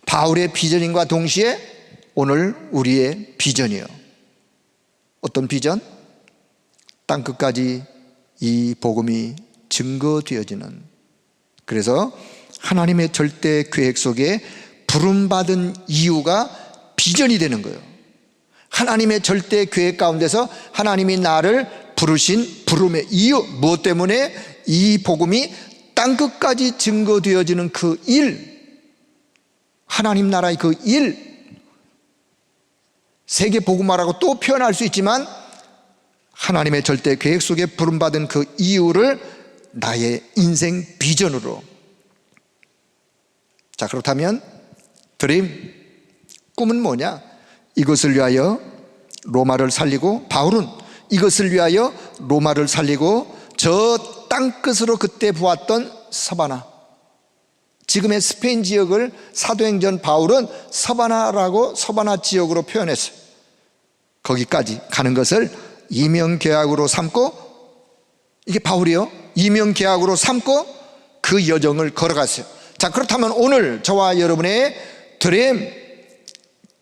바울의 비전인과 동시에 오늘 우리의 비전이요. 어떤 비전? 땅끝까지 이 복음이 증거되어지는. 그래서 하나님의 절대 계획 속에 부름받은 이유가 비전이 되는 거예요. 하나님의 절대 계획 가운데서 하나님이 나를 부르신 부름의 이유, 무엇 때문에 이 복음이 땅끝까지 증거되어지는 그 일, 하나님 나라의 그 일, 세계 복음화라고 또 표현할 수 있지만 하나님의 절대 계획 속에 부름받은 그 이유를 나의 인생 비전으로. 자, 그렇다면 드림, 꿈은 뭐냐? 이것을 위하여 로마를 살리고, 바울은 이것을 위하여 로마를 살리고 저 땅끝으로 그때 보았던 서바나, 지금의 스페인 지역을 사도행전 바울은 서바나라고, 서바나 지역으로 표현했어요. 거기까지 가는 것을 이명계약으로 삼고, 이게 바울이요, 이명계약으로 삼고 그 여정을 걸어갔어요. 자, 그렇다면 오늘 저와 여러분의 드림,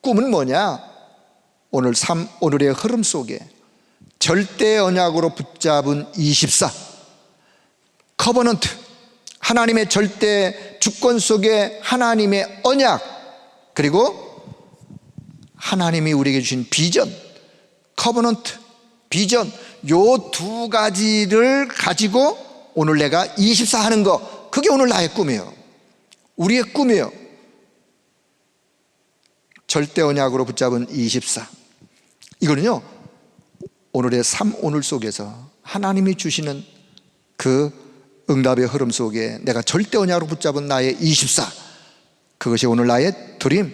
꿈은 뭐냐? 오늘의 흐름 속에 절대 언약으로 붙잡은 24, 커버넌트, 하나님의 절대 주권 속에 하나님의 언약, 그리고 하나님이 우리에게 주신 비전, 커버넌트, 비전, 요 두 가지를 가지고 오늘 내가 24 하는 거, 그게 오늘 나의 꿈이에요. 우리의 꿈이에요. 절대 언약으로 붙잡은 24. 이거는요, 오늘의 삶, 오늘 속에서 하나님이 주시는 그 응답의 흐름 속에 내가 절대 언약으로 붙잡은 나의 24, 그것이 오늘 나의 드림.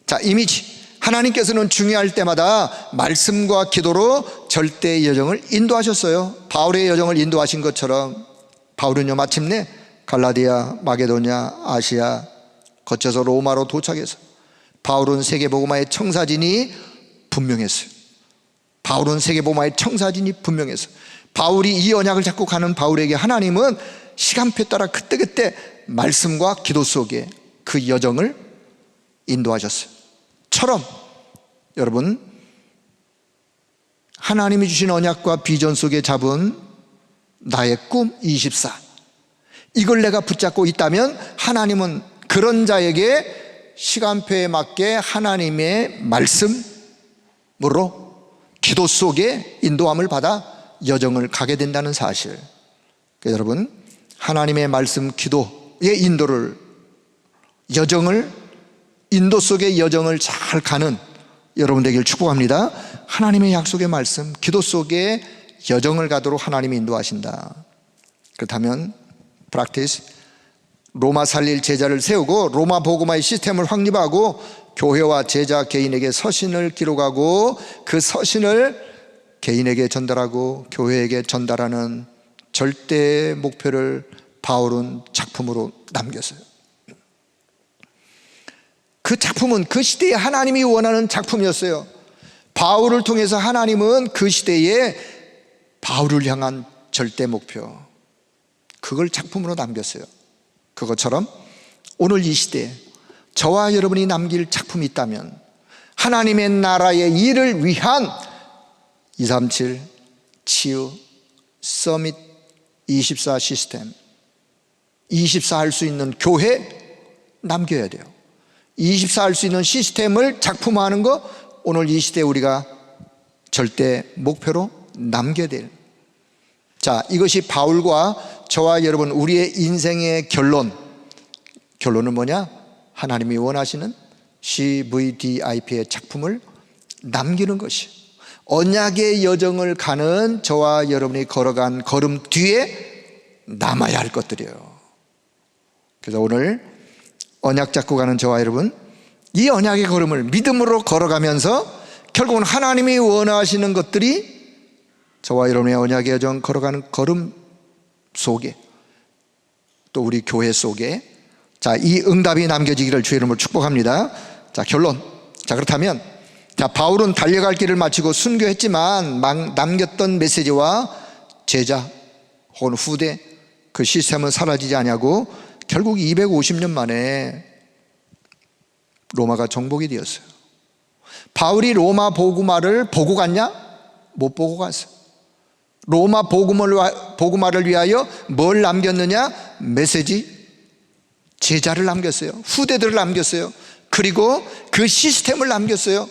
자, 이미지. 하나님께서는 중요할 때마다 말씀과 기도로 절대의 여정을 인도하셨어요. 바울의 여정을 인도하신 것처럼 바울은요, 마침내 갈라디아, 마게도냐, 아시아 거쳐서 로마로 도착해서, 바울은 세계복음화의 청사진이 분명했어요. 바울은 세계복음화의 청사진이 분명했어요. 바울이 이 언약을 잡고 가는 바울에게 하나님은 시간표에 따라 그때그때 말씀과 기도 속에 그 여정을 인도하셨어요. 처럼 여러분, 하나님이 주신 언약과 비전 속에 잡은 나의 꿈 24, 이걸 내가 붙잡고 있다면 하나님은 그런 자에게 시간표에 맞게 하나님의 말씀으로 기도 속에 인도함을 받아 여정을 가게 된다는 사실. 그러니까 여러분, 하나님의 말씀, 기도의 인도를, 여정을, 인도 속의 여정을 잘 가는 여러분 되길 축복합니다. 하나님의 약속의 말씀, 기도 속에 여정을 가도록 하나님이 인도하신다. 그렇다면 프랙티스, 로마 살릴 제자를 세우고 로마 복음화의 시스템을 확립하고 교회와 제자 개인에게 서신을 기록하고 그 서신을 개인에게 전달하고 교회에게 전달하는 절대 목표를 바울은 작품으로 남겼어요. 그 작품은 그 시대에 하나님이 원하는 작품이었어요. 바울을 통해서 하나님은 그 시대에 바울을 향한 절대 목표, 그걸 작품으로 남겼어요. 그것처럼 오늘 이 시대에 저와 여러분이 남길 작품이 있다면 하나님의 나라의 일을 위한 237 치유 서밋 24 시스템, 24 할 수 있는 교회 남겨야 돼요. 24 할 수 있는 시스템을 작품화하는 거, 오늘 이 시대에 우리가 절대 목표로 남겨야 돼요. 자, 이것이 바울과 저와 여러분, 우리의 인생의 결론은 뭐냐? 하나님이 원하시는 CVDIP의 작품을 남기는 것이, 언약의 여정을 가는 저와 여러분이 걸어간 걸음 뒤에 남아야 할 것들이에요. 그래서 오늘 언약 잡고 가는 저와 여러분, 이 언약의 걸음을 믿음으로 걸어가면서 결국은 하나님이 원하시는 것들이 저와 여러분의 언약의 여정 걸어가는 걸음 속에, 또 우리 교회 속에, 자, 이 응답이 남겨지기를 주의 이름으로 축복합니다. 자, 결론. 자, 그렇다면, 자, 바울은 달려갈 길을 마치고 순교했지만 남겼던 메시지와 제자 혹은 후대, 그 시스템은 사라지지 않냐고 결국 250년 만에 로마가 정복이 되었어요. 바울이 로마 복음화를 보고 갔냐? 못 보고 갔어요. 로마 복음화를 위하여 뭘 남겼느냐? 메시지, 제자를 남겼어요. 후대들을 남겼어요. 그리고 그 시스템을 남겼어요.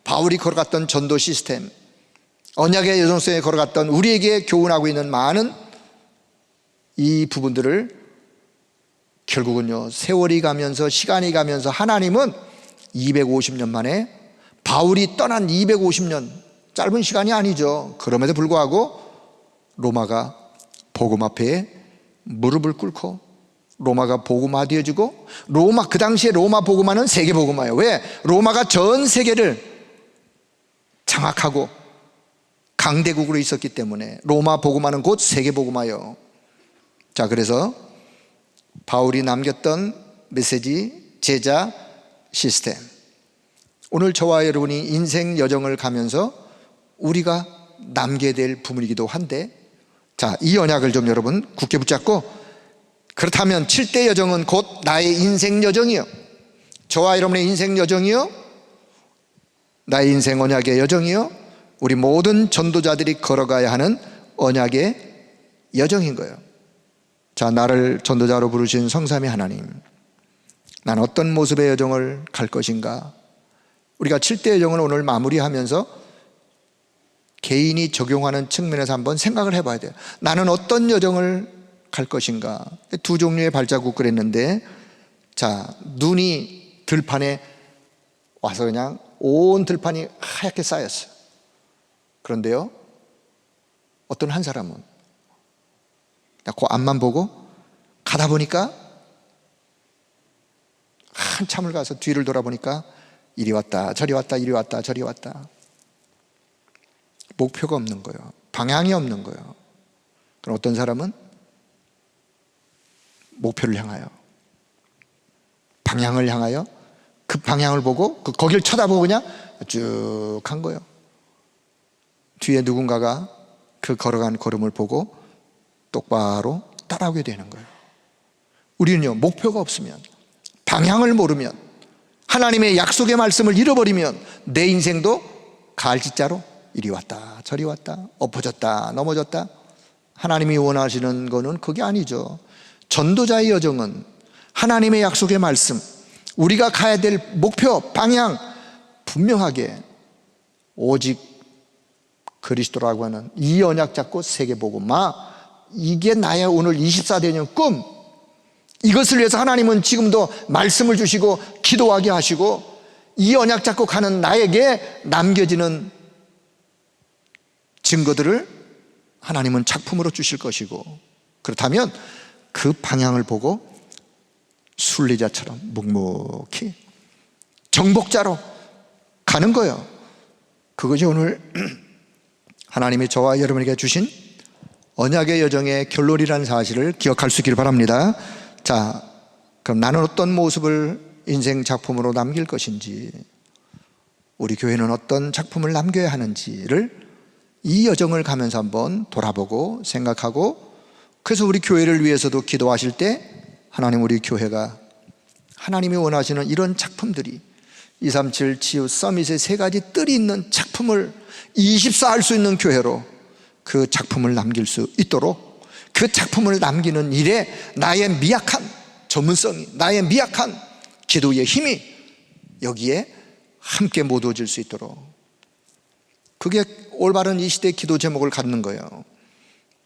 바울이 걸어갔던 전도 시스템, 언약의 여정 속에 걸어갔던 우리에게 교훈하고 있는 많은 이 부분들을 결국은요, 세월이 가면서 시간이 가면서 하나님은 250년 만에, 바울이 떠난 250년, 짧은 시간이 아니죠. 그럼에도 불구하고 로마가 복음 앞에 무릎을 꿇고 로마가 복음화되어지고, 로마, 그 당시에 로마 복음화는 세계 복음화예요. 왜? 로마가 전 세계를 장악하고 강대국으로 있었기 때문에 로마 복음화는 곧 세계 복음화예요. 자, 그래서 바울이 남겼던 메시지, 제자 시스템, 오늘 저와 여러분이 인생 여정을 가면서 우리가 남겨야 될 부분이기도 한데, 자, 이 언약을 좀 여러분 굳게 붙잡고, 그렇다면 7대 여정은 곧 나의 인생 여정이요, 저와 여러분의 인생 여정이요, 나의 인생 언약의 여정이요, 우리 모든 전도자들이 걸어가야 하는 언약의 여정인 거예요. 자, 나를 전도자로 부르신 성삼위 하나님, 난 어떤 모습의 여정을 갈 것인가? 우리가 7대 여정을 오늘 마무리하면서 개인이 적용하는 측면에서 한번 생각을 해봐야 돼요. 나는 어떤 여정을 갈 것인가? 두 종류의 발자국 그랬는데, 자, 눈이 들판에 와서 그냥 온 들판이 하얗게 쌓였어요. 그런데요, 어떤 한 사람은 그 앞만 보고 가다 보니까 한참을 가서 뒤를 돌아보니까 이리 왔다 저리 왔다, 이리 왔다 저리 왔다. 목표가 없는 거예요. 방향이 없는 거예요. 그럼 어떤 사람은 목표를 향하여, 방향을 향하여 그 방향을 보고 거길 쳐다보고 그냥 쭉 간 거예요. 뒤에 누군가가 그 걸어간 걸음을 보고 똑바로 따라오게 되는 거예요. 우리는요, 목표가 없으면, 방향을 모르면, 하나님의 약속의 말씀을 잃어버리면 내 인생도 갈짓자로 이리 왔다 저리 왔다, 엎어졌다 넘어졌다. 하나님이 원하시는 거는 그게 아니죠. 전도자의 여정은 하나님의 약속의 말씀, 우리가 가야 될 목표, 방향 분명하게, 오직 그리스도라고 하는 이 언약 잡고 세계복음화, 이게 나의 오늘 24대년 꿈. 이것을 위해서 하나님은 지금도 말씀을 주시고 기도하게 하시고, 이 언약 잡고 가는 나에게 남겨지는 증거들을 하나님은 작품으로 주실 것이고, 그렇다면 그 방향을 보고 순례자처럼 묵묵히 정복자로 가는 거예요. 그것이 오늘 하나님이 저와 여러분에게 주신 언약의 여정의 결론이라는 사실을 기억할 수 있기를 바랍니다. 자, 그럼 나는 어떤 모습을 인생 작품으로 남길 것인지, 우리 교회는 어떤 작품을 남겨야 하는지를 이 여정을 가면서 한번 돌아보고 생각하고, 그래서 우리 교회를 위해서도 기도하실 때 하나님, 우리 교회가 하나님이 원하시는 이런 작품들이 237 치유 서밋의 세 가지 뜰이 있는 작품을 24 할 수 있는 교회로 그 작품을 남길 수 있도록, 그 작품을 남기는 일에 나의 미약한 전문성이, 나의 미약한 기도의 힘이 여기에 함께 모두어질 수 있도록, 그게 올바른 이 시대의 기도 제목을 갖는 거예요.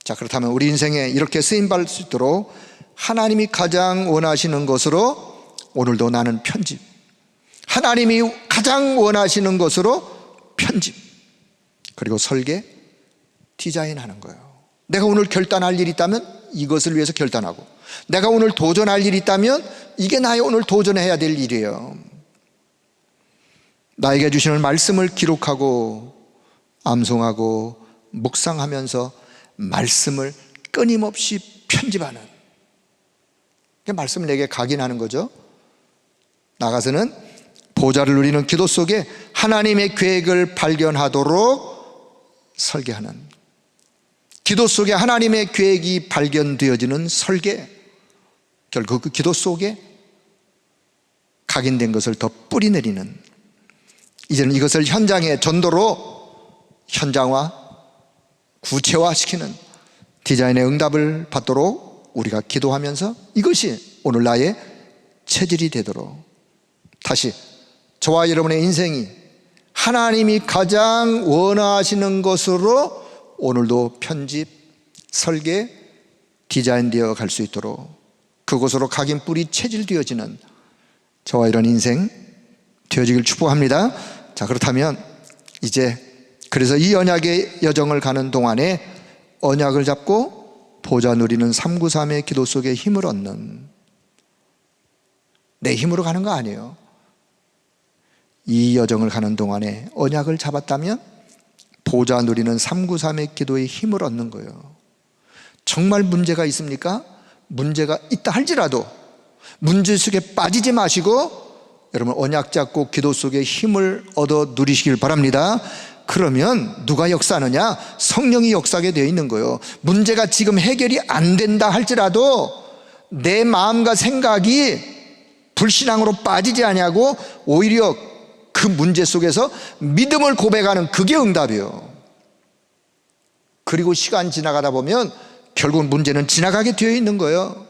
자, 그렇다면 우리 인생에 이렇게 쓰임받을 수 있도록 하나님이 가장 원하시는 것으로 오늘도 나는 편집, 하나님이 가장 원하시는 것으로 편집, 그리고 설계, 디자인하는 거예요. 내가 오늘 결단할 일이 있다면 이것을 위해서 결단하고, 내가 오늘 도전할 일이 있다면 이게 나의 오늘 도전해야 될 일이에요. 나에게 주시는 말씀을 기록하고 암송하고 묵상하면서 말씀을 끊임없이 편집하는, 말씀을 내게 각인하는 거죠. 나가서는 보좌를 누리는 기도 속에 하나님의 계획을 발견하도록 설계하는, 기도 속에 하나님의 계획이 발견되어지는 설계, 결국 그 기도 속에 각인된 것을 더 뿌리내리는, 이제는 이것을 현장의 전도로 현장화, 구체화시키는 디자인의 응답을 받도록 우리가 기도하면서 이것이 오늘 나의 체질이 되도록, 다시 저와 여러분의 인생이 하나님이 가장 원하시는 것으로 오늘도 편집, 설계, 디자인되어 갈 수 있도록 그곳으로 각인뿔이 체질되어지는 저와 이런 인생 되어지길 축복합니다. 자, 그렇다면 이제 그래서 이 언약의 여정을 가는 동안에 언약을 잡고 보좌 누리는 393의 기도 속에 힘을 얻는, 내 힘으로 가는 거 아니에요. 이 여정을 가는 동안에 언약을 잡았다면 보좌 누리는 393의 기도에 힘을 얻는 거예요. 정말 문제가 있습니까? 문제가 있다 할지라도 문제 속에 빠지지 마시고 여러분 언약 잡고 기도 속에 힘을 얻어 누리시길 바랍니다. 그러면 누가 역사하느냐? 성령이 역사하게 되어 있는 거예요. 문제가 지금 해결이 안 된다 할지라도 내 마음과 생각이 불신앙으로 빠지지 않냐고 오히려 그 문제 속에서 믿음을 고백하는 그게 응답이에요. 그리고 시간 지나가다 보면 결국 문제는 지나가게 되어 있는 거예요.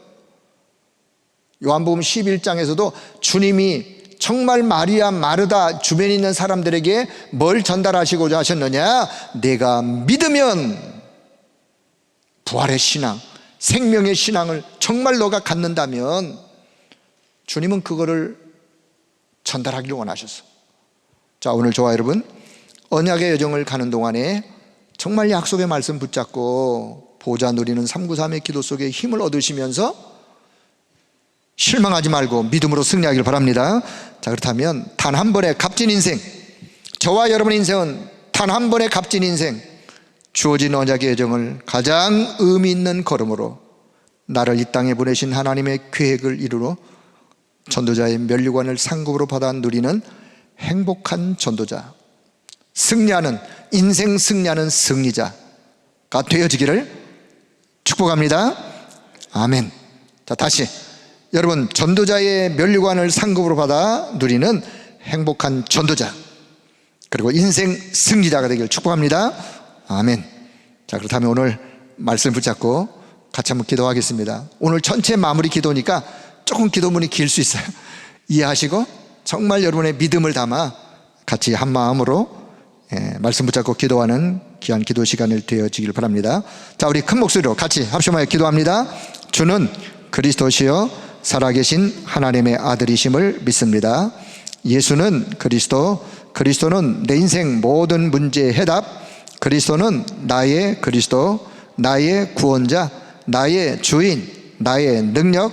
요한복음 11장에서도 주님이 정말 마리아, 마르다 주변에 있는 사람들에게 뭘 전달하시고자 하셨느냐? 내가 믿으면 부활의 신앙, 생명의 신앙을 정말 너가 갖는다면 주님은 그거를 전달하기를 원하셨어. 자, 오늘 저와 여러분 언약의 여정을 가는 동안에 정말 약속의 말씀 붙잡고 보좌 누리는 393의 기도 속에 힘을 얻으시면서 실망하지 말고 믿음으로 승리하길 바랍니다. 자, 그렇다면 단 한 번의 값진 인생, 저와 여러분의 인생은 단 한 번의 값진 인생, 주어진 언약의 여정을 가장 의미 있는 걸음으로 나를 이 땅에 보내신 하나님의 계획을 이루러 전도자의 면류관을 상급으로 받아 누리는 행복한 전도자, 승리하는, 인생 승리하는 승리자가 되어지기를 축복합니다. 아멘. 자, 다시 여러분, 전도자의 면류관을 상급으로 받아 누리는 행복한 전도자, 그리고 인생 승리자가 되기를 축복합니다. 아멘. 자, 그렇다면 오늘 말씀 붙잡고 같이 한번 기도하겠습니다. 오늘 전체 마무리 기도니까 조금 기도문이 길 수 있어요. 이해하시고 정말 여러분의 믿음을 담아 같이 한 마음으로 말씀 붙잡고 기도하는 귀한 기도 시간을 되어지길 바랍니다. 자, 우리 큰 목소리로 같이 합심하여 기도합니다. 주는 그리스도시요 살아계신 하나님의 아들이심을 믿습니다. 예수는 그리스도, 그리스도는 내 인생 모든 문제의 해답, 그리스도는 나의 그리스도, 나의 구원자, 나의 주인, 나의 능력.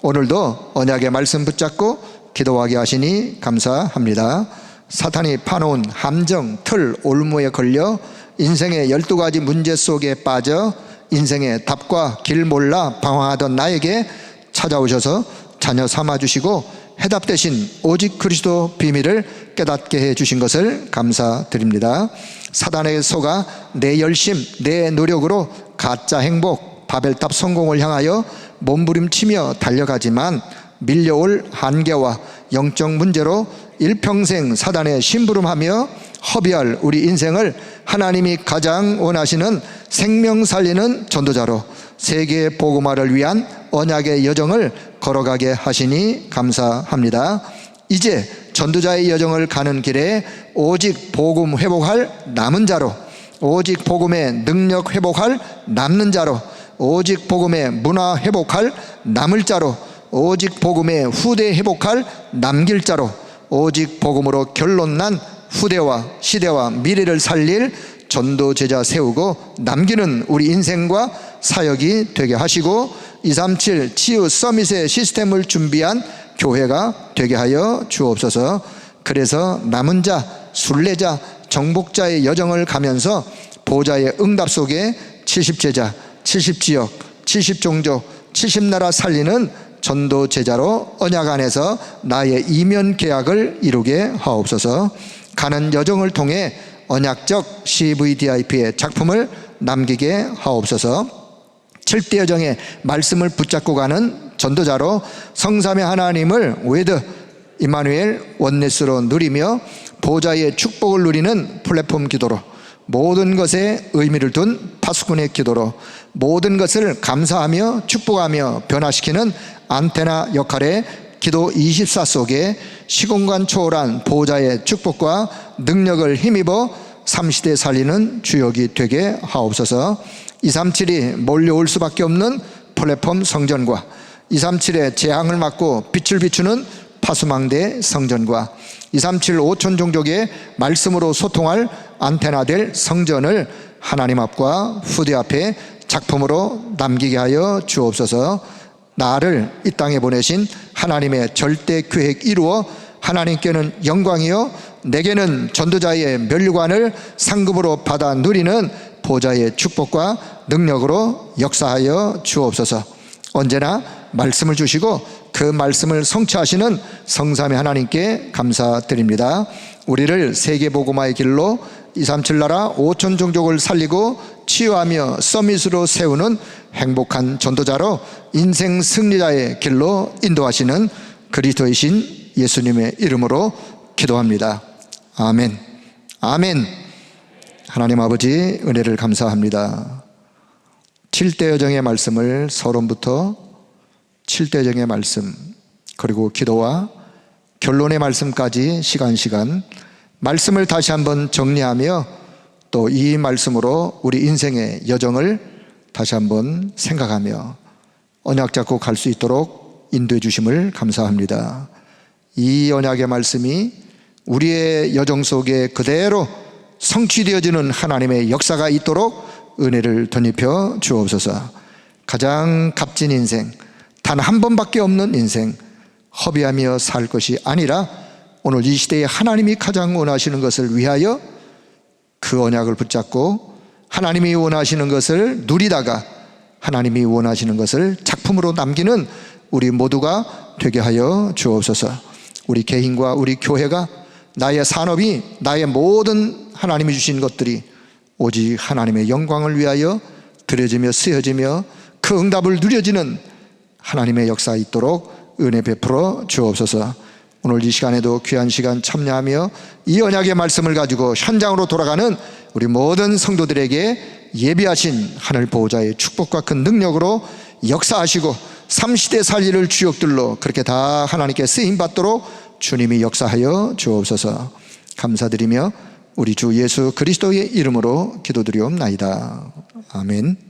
오늘도 언약의 말씀 붙잡고 기도하게 하시니 감사합니다. 사탄이 파놓은 함정, 틀, 올무에 걸려 인생의 12가지 문제 속에 빠져 인생의 답과 길 몰라 방황하던 나에게 찾아오셔서 자녀 삼아주시고 해답 대신 오직 그리스도 비밀을 깨닫게 해주신 것을 감사드립니다. 사단에게 속아 내 열심, 내 노력으로 가짜 행복, 바벨탑 성공을 향하여 몸부림치며 달려가지만 밀려올 한계와 영적 문제로 일평생 사단의 심부름하며 허비할 우리 인생을 하나님이 가장 원하시는 생명 살리는 전도자로 세계 복음화를 위한 언약의 여정을 걸어가게 하시니 감사합니다. 이제 전도자의 여정을 가는 길에 오직 복음 회복할 남은 자로, 오직 복음의 능력 회복할 남는 자로, 오직 복음의 문화 회복할 남을 자로, 오직 복음의 후대 회복할 남길 자로, 오직 복음으로 결론난 후대와 시대와 미래를 살릴 전도 제자 세우고 남기는 우리 인생과 사역이 되게 하시고 237 치유 서밋의 시스템을 준비한 교회가 되게 하여 주옵소서. 그래서 남은 자, 순례자, 정복자의 여정을 가면서 보좌의 응답 속에 70제자, 70지역, 70종족, 70나라 살리는 전도 제자로 언약 안에서 나의 이면 계약을 이루게 하옵소서. 가는 여정을 통해 언약적 CVDIP의 작품을 남기게 하옵소서. 7대 여정의 말씀을 붙잡고 가는 전도자로 성삼의 하나님을 웨드 임마누엘 원네스로 누리며 보좌의 축복을 누리는 플랫폼 기도로, 모든 것에 의미를 둔 파수꾼의 기도로, 모든 것을 감사하며 축복하며 변화시키는 안테나 역할에 기도 24 속에 시공간 초월한 보호자의 축복과 능력을 힘입어 삼시대 살리는 주역이 되게 하옵소서. 237이 몰려올 수밖에 없는 플랫폼 성전과 237의 재앙을 막고 빛을 비추는 파수망대 성전과 237 5천 종족의 말씀으로 소통할 안테나 될 성전을 하나님 앞과 후대 앞에 작품으로 남기게 하여 주옵소서. 나를 이 땅에 보내신 하나님의 절대 계획 이루어 하나님께는 영광이요 내게는 전도자의 면류관을 상급으로 받아 누리는 보좌의 축복과 능력으로 역사하여 주옵소서. 언제나 말씀을 주시고 그 말씀을 성취하시는 성삼위 하나님께 감사드립니다. 우리를 세계복음화의 길로 237 나라 5천 종족을 살리고 치유하며 서밋으로 세우는 행복한 전도자로 인생 승리자의 길로 인도하시는 그리스도이신 예수님의 이름으로 기도합니다. 아멘. 아멘. 하나님 아버지 은혜를 감사합니다. 7대 여정의 말씀을 서론부터 7대 여정의 말씀 그리고 기도와 결론의 말씀까지 시간 말씀을 다시 한번 정리하며 또 이 말씀으로 우리 인생의 여정을 다시 한번 생각하며 언약 잡고 갈 수 있도록 인도해 주심을 감사합니다. 이 언약의 말씀이 우리의 여정 속에 그대로 성취되어지는 하나님의 역사가 있도록 은혜를 덧입혀 주옵소서. 가장 값진 인생, 단 한 번밖에 없는 인생 허비하며 살 것이 아니라 오늘 이 시대에 하나님이 가장 원하시는 것을 위하여 그 언약을 붙잡고 하나님이 원하시는 것을 누리다가 하나님이 원하시는 것을 작품으로 남기는 우리 모두가 되게 하여 주옵소서. 우리 개인과 우리 교회가 나의 산업이 나의 모든 하나님이 주신 것들이 오직 하나님의 영광을 위하여 드려지며 쓰여지며 그 응답을 누려지는 하나님의 역사 있도록 은혜 베풀어 주옵소서. 오늘 이 시간에도 귀한 시간 참여하며 이 언약의 말씀을 가지고 현장으로 돌아가는 우리 모든 성도들에게 예비하신 하늘 보호자의 축복과 큰 능력으로 역사하시고 삼시대 살리를 주역들로 그렇게 다 하나님께 쓰임받도록 주님이 역사하여 주옵소서. 감사드리며 우리 주 예수 그리스도의 이름으로 기도드리옵나이다. 아멘.